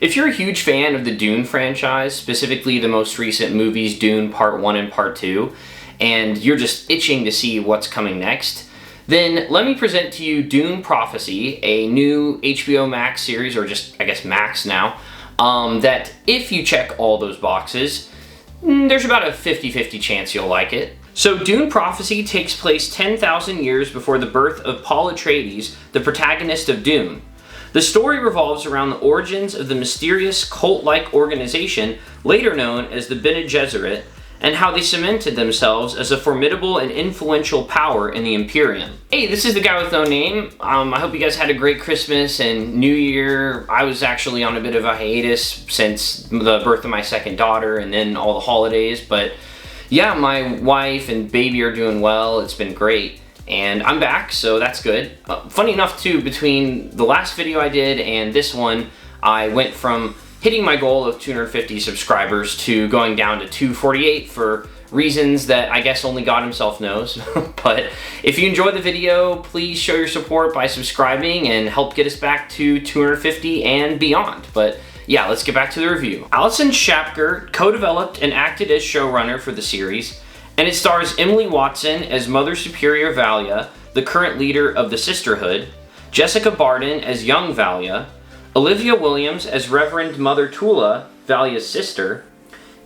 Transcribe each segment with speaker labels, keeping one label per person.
Speaker 1: If you're a huge fan of the Dune franchise, specifically the most recent movies, Dune Part 1 and Part 2, and you're just itching to see what's coming next, then let me present to you Dune Prophecy, a new HBO Max series, or just, I guess, Max now, that if you check all those boxes, there's about a 50-50 chance you'll like it. So Dune Prophecy takes place 10,000 years before the birth of Paul Atreides, the protagonist of Dune. The story revolves around the origins of the mysterious cult-like organization later known as the Bene Gesserit, and how they cemented themselves as a formidable and influential power in the Imperium. Hey, this is the guy with no name. I hope you guys had a great Christmas and New Year. I was actually on a bit of a hiatus since the birth of my second daughter and then all the holidays, but yeah, my wife and baby are doing well. It's been great. And I'm back, so that's good. Funny enough too, between the last video I did and this one, I went from hitting my goal of 250 subscribers to going down to 248 for reasons that I guess only God himself knows. But if you enjoyed the video, please show your support by subscribing and help get us back to 250 and beyond. But yeah, let's get back to the review. Alison Schapker co-developed and acted as showrunner for the series, and it stars Emily Watson as Mother Superior Valia, the current leader of the Sisterhood, Jessica Barden as young Valia, Olivia Williams as Reverend Mother Tula, Valia's sister,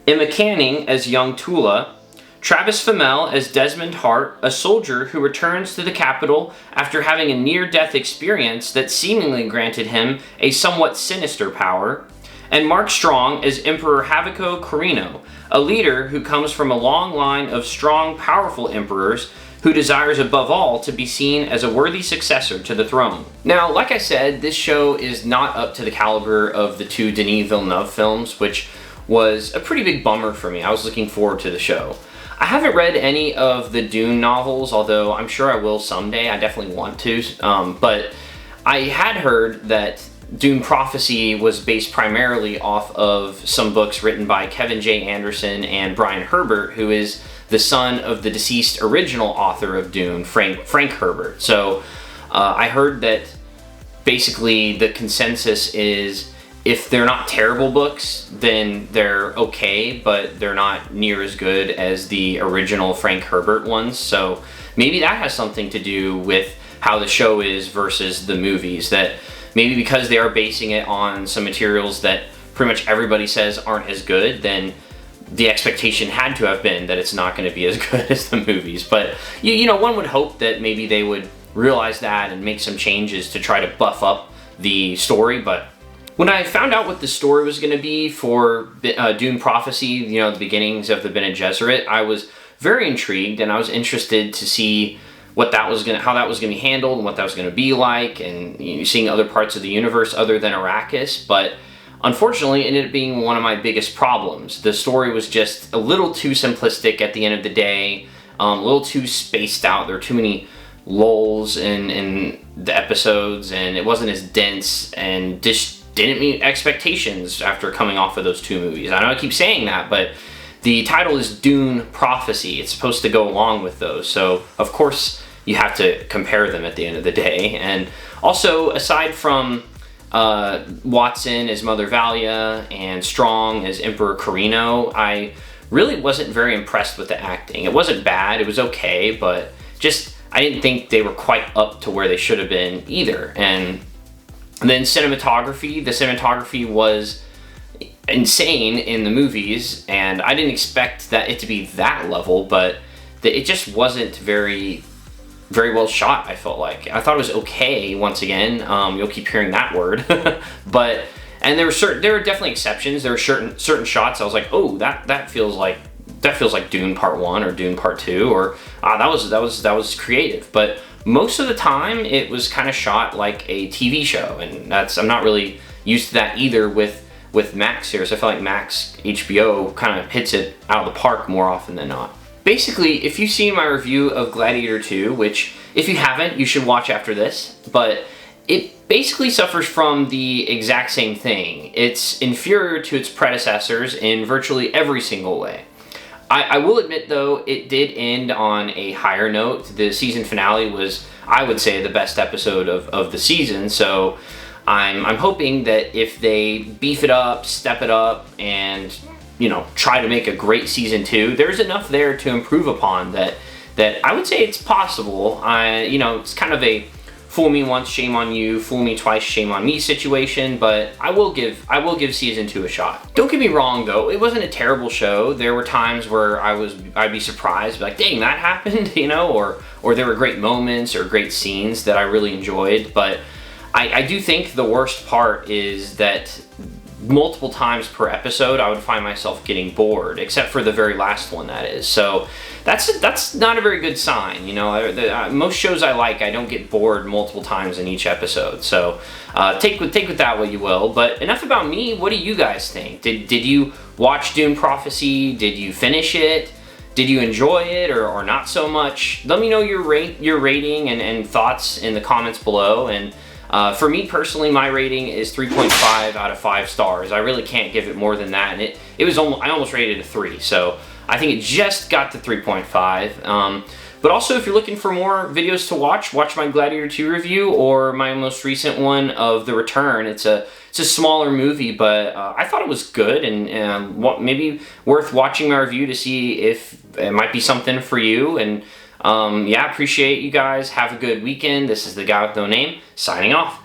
Speaker 1: Emma Canning as young Tula, Travis Fimmel as Desmond Hart, a soldier who returns to the capital after having a near-death experience that seemingly granted him a somewhat sinister power, and Mark Strong as Emperor Haviko Corrino, a leader who comes from a long line of strong, powerful emperors who desires above all to be seen as a worthy successor to the throne. Now, like I said, this show is not up to the caliber of the two Denis Villeneuve films, which was a pretty big bummer for me. I was looking forward to the show. I haven't read any of the Dune novels, although I'm sure I will someday. I definitely want to, but I had heard that Dune Prophecy was based primarily off of some books written by Kevin J. Anderson and Brian Herbert, who is the son of the deceased original author of Dune, Frank Herbert. So I heard that basically the consensus is if they're not terrible books, then they're okay, but they're not near as good as the original Frank Herbert ones. So maybe that has something to do with how the show is versus the movies, that maybe because they are basing it on some materials that pretty much everybody says aren't as good, then the expectation had to have been that it's not going to be as good as the movies. But you know, one would hope that maybe they would realize that and make some changes to try to buff up the story. But when I found out what the story was going to be for Dune Prophecy, you know, the beginnings of the Bene Gesserit, I was very intrigued, and I was interested to see what that was how that was going to be handled and what that was going to be like, and you know, seeing other parts of the universe other than Arrakis. But unfortunately, it ended up being one of my biggest problems. The story was just a little too simplistic at the end of the day, a little too spaced out. There were too many lulls in the episodes, and it wasn't as dense, and just didn't meet expectations after coming off of those two movies. I know I keep saying that, but the title is Dune Prophecy. It's supposed to go along with those, so of course you have to compare them at the end of the day. And also, aside from Watson as Mother Valia and Strong as Emperor Corrino, I really wasn't very impressed with the acting. It wasn't bad, it was okay, but just I didn't think they were quite up to where they should have been either. And then cinematography, the cinematography was insane in the movies, and I didn't expect that it to be that level, but it just wasn't very well shot. I felt like I thought it was okay. Once again, you'll keep hearing that word, but there were definitely exceptions. There were certain shots I was like, oh, that feels like Dune Part 1 or Dune Part 2, or that was creative. But most of the time it was kind of shot like a TV show, and I'm not really used to that either with Max series. I feel like Max HBO kind of hits it out of the park more often than not. Basically, if you've seen my review of Gladiator 2, which if you haven't, you should watch after this, but it basically suffers from the exact same thing. It's inferior to its predecessors in virtually every single way. I will admit, though, it did end on a higher note. The season finale was, I would say, the best episode of the season, so I'm hoping that if they beef it up, step it up, and try to make a great season 2, there's enough there to improve upon that I would say it's possible. It's kind of a fool me once, shame on you, fool me twice, shame on me situation, but I will give season 2 a shot. Don't get me wrong though, it wasn't a terrible show. There were times where I'd be surprised, like, dang, that happened, or there were great moments or great scenes that I really enjoyed, but I do think the worst part is that multiple times per episode I would find myself getting bored, except for the very last one, that is. So that's not a very good sign. Most shows I like, I don't get bored multiple times in each episode. So take with that what you will. But enough about me. What do you guys think? Did you watch Dune Prophecy? Did you finish it? Did you enjoy it or not so much? Let me know your rating and thoughts in the comments below. And for me personally, my rating is 3.5 out of 5 stars. I really can't give it more than that, and I almost rated it a 3, so I think it just got to 3.5. But also, if you're looking for more videos to watch my Gladiator 2 review or my most recent one of The Return. It's a smaller movie, but I thought it was good and maybe worth watching my review to see if it might be something for you. And yeah, appreciate you guys. Have a good weekend. This is the guy with no name, signing off.